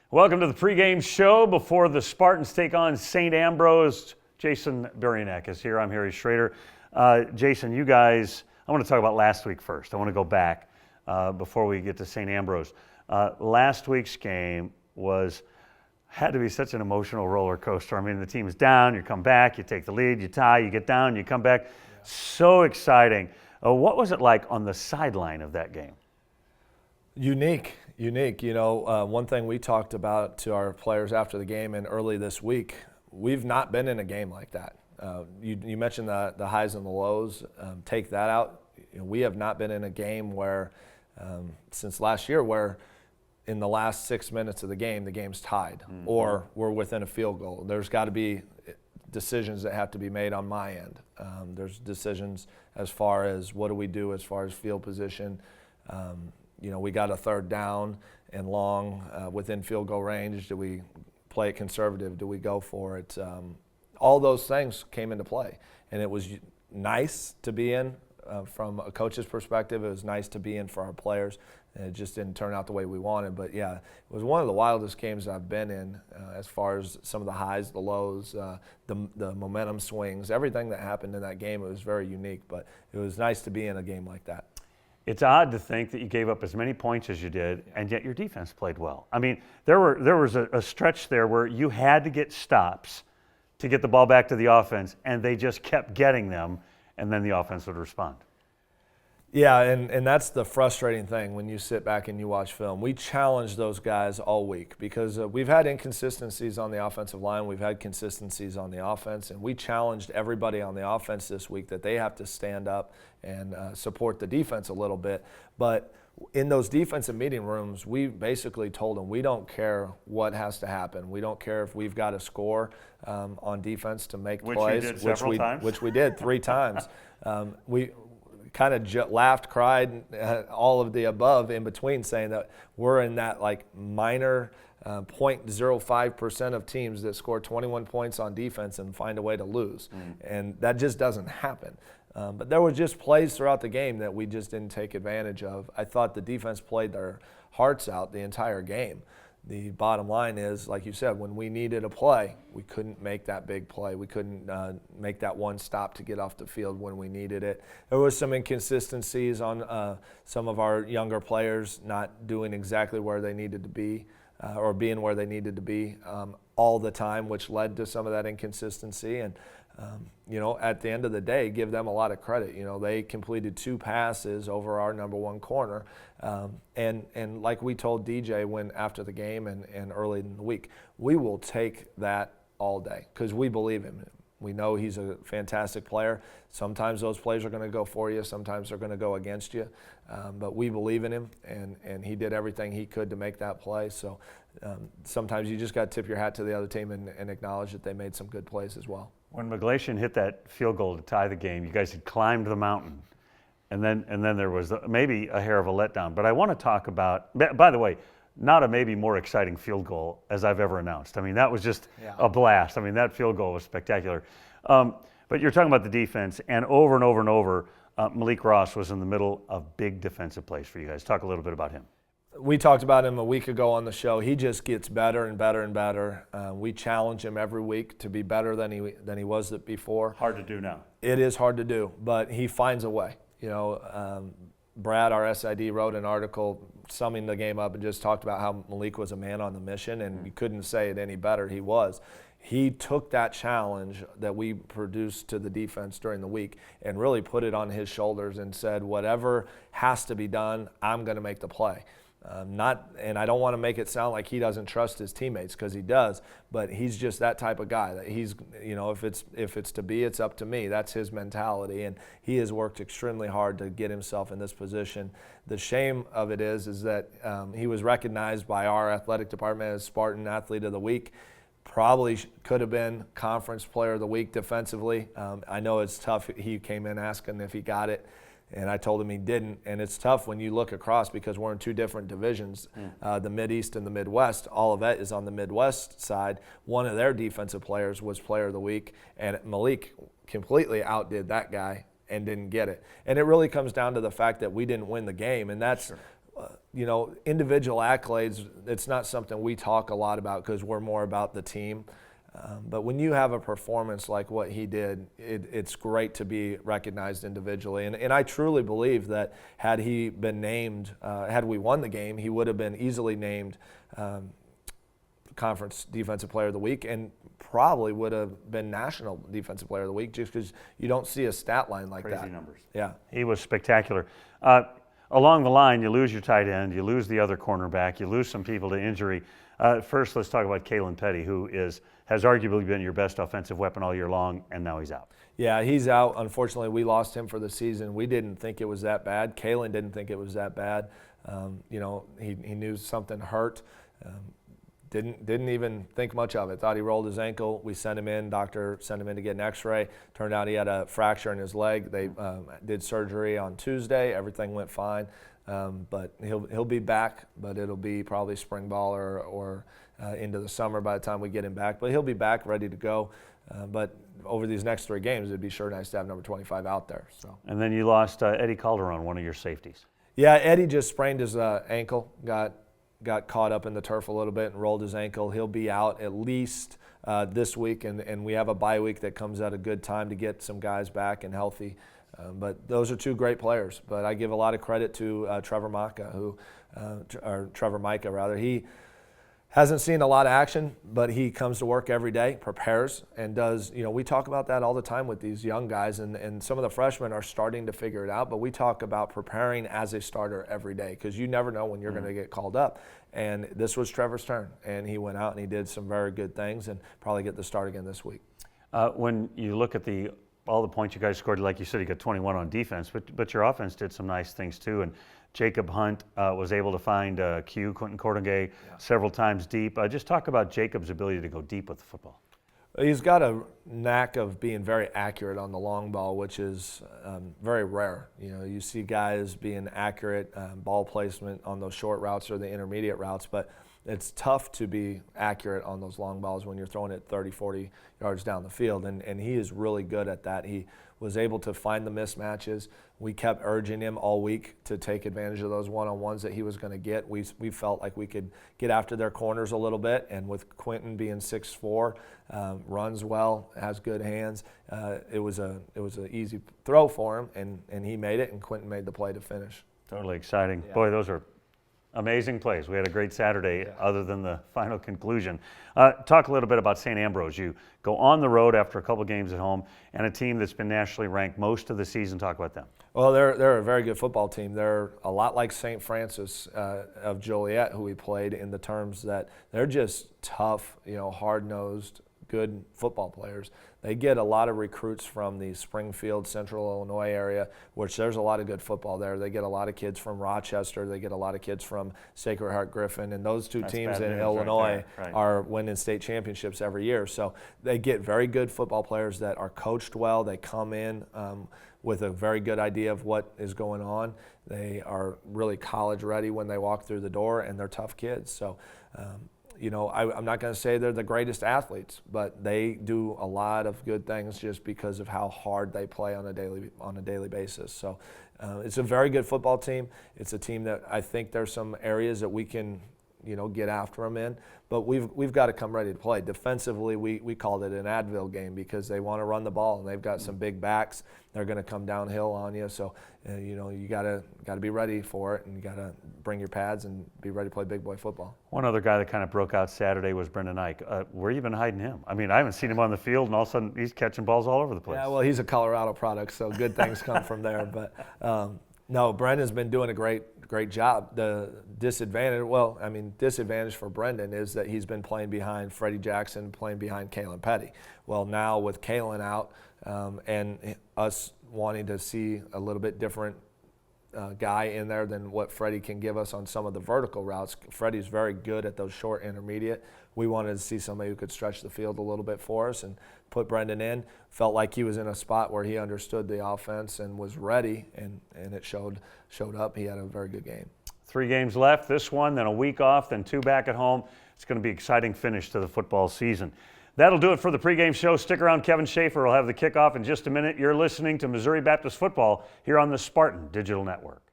Welcome to the pregame show before the Spartans take on St. Ambrose. Jason Burianek is here. I'm Harry Schrader. Jason, you guys, I want to talk about last week first. I want to go back before we get to St. Ambrose. Last week's game had to be such an emotional roller coaster. I mean, the team is down, you come back, you take the lead, you tie, you get down, you come back. Yeah. So exciting. What was it like on the sideline of that game? Unique. You know, one thing we talked about to our players after the game and early this week, we've not been in a game like that. You mentioned the highs and the lows. Take that out. You know, we have not been in a game where, since last year, where in the last 6 minutes of the game's tied, or we're within a field goal. There's got to be decisions that have to be made on my end. There's decisions as far as what do we do as far as field position. You know, we got a third down and long within field goal range. Do we play it conservative? Do we go for it? All those things came into play, and it was nice to be in from a coach's perspective. It was nice to be in for our players. And it just didn't turn out the way we wanted. But, yeah, it was one of the wildest games I've been in as far as some of the highs, the lows, the momentum swings, everything that happened in that game. It was very unique, but it was nice to be in a game like that. It's odd to think that you gave up as many points as you did, and yet your defense played well. I mean, there was a stretch there where you had to get stops to get the ball back to the offense, and they just kept getting them, and then the offense would respond. Yeah, and that's the frustrating thing when you sit back and you watch film. We challenge those guys all week because we've had inconsistencies on the offensive line. We've had consistencies on the offense, and we challenged everybody on the offense this week that they have to stand up and support the defense a little bit. But in those defensive meeting rooms, we basically told them we don't care what has to happen. We don't care if we've got to score on defense to make plays, which we did 3 times. We kind of laughed, cried, all of the above in between, saying that we're in that like minor 0.05% of teams that score 21 points on defense and find a way to lose. And that just doesn't happen. But there were just plays throughout the game that we just didn't take advantage of. I thought the defense played their hearts out the entire game. The bottom line is, like you said, when we needed a play, we couldn't make that big play. We couldn't make that one stop to get off the field when we needed it. There was some inconsistencies on some of our younger players not doing exactly where they needed to be or being where they needed to be all the time, which led to some of that inconsistency. And you know, at the end of the day, give them a lot of credit. You know, they completed 2 passes over our number 1 corner. And like we told DJ after the game and early in the week, we will take that all day because we believe in him. We know he's a fantastic player. Sometimes those plays are going to go for you. Sometimes they're going to go against you. But we believe in him, and he did everything he could to make that play. So sometimes you just got to tip your hat to the other team and acknowledge that they made some good plays as well. When McGlashan hit that field goal to tie the game, you guys had climbed the mountain, and then there was maybe a hair of a letdown. But I want to talk about, by the way, not a maybe more exciting field goal as I've ever announced. I mean, that was just a blast. I mean, that field goal was spectacular. But you're talking about the defense, and over and over and over, Malik Ross was in the middle of big defensive plays for you guys. Talk a little bit about him. We talked about him a week ago on the show. He just gets better and better and better. We challenge him every week to be better than he was before. Hard to do now. It is hard to do, but he finds a way. You know, Brad, our SID, wrote an article summing the game up and just talked about how Malik was a man on the mission, and you couldn't say it any better. He was. He took that challenge that we produced to the defense during the week and really put it on his shoulders and said, whatever has to be done, I'm going to make the play. And I don't want to make it sound like he doesn't trust his teammates, because he does, but he's just that type of guy that he's, you know, if it's to be, it's up to me. That's his mentality, and he has worked extremely hard to get himself in this position. The shame of it is that he was recognized by our athletic department as Spartan Athlete of the Week. Probably could have been Conference Player of the Week defensively. I know it's tough. He came in asking if he got it, and I told him he didn't. And it's tough when you look across because we're in 2 different divisions, the Mideast and the Midwest. Olivet is on the Midwest side. One of their defensive players was Player of the Week, and Malik completely outdid that guy and didn't get it. And it really comes down to the fact that we didn't win the game, and that's individual accolades, it's not something we talk a lot about because we're more about the team. But when you have a performance like what he did, it's great to be recognized individually. And I truly believe that had he been named, had we won the game, he would have been easily named Conference Defensive Player of the Week and probably would have been National Defensive Player of the Week just because you don't see a stat line like that. Crazy numbers. Yeah. He was spectacular. Along the line, you lose your tight end, you lose the other cornerback, you lose some people to injury. First, let's talk about Kalen Petty, who has arguably been your best offensive weapon all year long, and now he's out. Yeah, he's out. Unfortunately, we lost him for the season. We didn't think it was that bad. Kalen didn't think it was that bad. He knew something hurt. Didn't even think much of it. Thought he rolled his ankle. We sent him in. Doctor sent him in to get an X-ray. Turned out he had a fracture in his leg. They did surgery on Tuesday. Everything went fine. But he'll be back. But it'll be probably spring ball or into the summer by the time we get him back. But he'll be back, ready to go. But over these next 3 games, it'd be sure nice to have number 25 out there. So. And then you lost Eddie Calderon, one of your safeties. Yeah, Eddie just sprained his ankle. Got caught up in the turf a little bit and rolled his ankle. He'll be out at least this week, and we have a bye week that comes at a good time to get some guys back and healthy. But those are 2 great players. But I give a lot of credit to Trevor Micah rather. He hasn't seen a lot of action, but he comes to work every day, prepares, and does, we talk about that all the time with these young guys, and some of the freshmen are starting to figure it out, but we talk about preparing as a starter every day because you never know when you're going to get called up. And this was Trevor's turn, and he went out and he did some very good things and probably get the start again this week. When you look at all the points you guys scored, like you said, you got 21 on defense, but your offense did some nice things too. And Jacob Hunt was able to find Quentin Cordongay several times deep. Just talk about Jacob's ability to go deep with the football. He's got a knack of being very accurate on the long ball, which is very rare. You see guys being accurate, ball placement on those short routes or the intermediate routes, but it's tough to be accurate on those long balls when you're throwing it 30, 40 yards down the field, and he is really good at that. He was able to find the mismatches. We kept urging him all week to take advantage of those one-on-ones that he was going to get. We felt like we could get after their corners a little bit, and with Quentin being 6'4", runs well, has good hands, it was an easy throw for him, and he made it, and Quentin made the play to finish. Totally exciting. Yeah. Boy, those are amazing plays. We had a great Saturday other than the final conclusion. Talk a little bit about St. Ambrose. You go on the road after a couple games at home and a team that's been nationally ranked most of the season. Talk about them. Well, they're a very good football team. They're a lot like St. Francis of Joliet, who we played, in the terms that they're just tough, hard-nosed, good football players. They get a lot of recruits from the Springfield, Central Illinois area, which there's a lot of good football there. They get a lot of kids from Rochester. They get a lot of kids from Sacred Heart Griffin. And those 2 teams in Illinois are winning state championships every year. So they get very good football players that are coached well. They come in with a very good idea of what is going on. They are really college ready when they walk through the door, and they're tough kids. So I'm not going to say they're the greatest athletes, but they do a lot of good things just because of how hard they play on a daily basis. So it's a very good football team. It's a team that I think there's some areas that we can get after them in, but we've got to come ready to play. Defensively, we called it an Advil game because they want to run the ball, and they've got some big backs. They're going to come downhill on you, so you got to be ready for it, and you got to bring your pads and be ready to play big boy football. One other guy that kind of broke out Saturday was Brendan Ike. Where you been hiding him? I mean, I haven't seen him on the field, and all of a sudden he's catching balls all over the place. Yeah, well, he's a Colorado product, so good things come from there. But no, Brendan's been doing a great job. The disadvantage for Brendan is that he's been playing behind Freddie Jackson, playing behind Kalen Petty. Well, now with Kalen out and us wanting to see a little bit different guy in there than what Freddie can give us on some of the vertical routes. Freddie's very good at those short intermediate. We wanted to see somebody who could stretch the field a little bit for us and put Brendan in. Felt like he was in a spot where he understood the offense and was ready, and it showed up. He had a very good game. 3 games left, this one, then a week off, then 2 back at home. It's going to be an exciting finish to the football season. That'll do it for the pregame show. Stick around. Kevin Schaefer will have the kickoff in just a minute. You're listening to Missouri Baptist Football here on the Spartan Digital Network.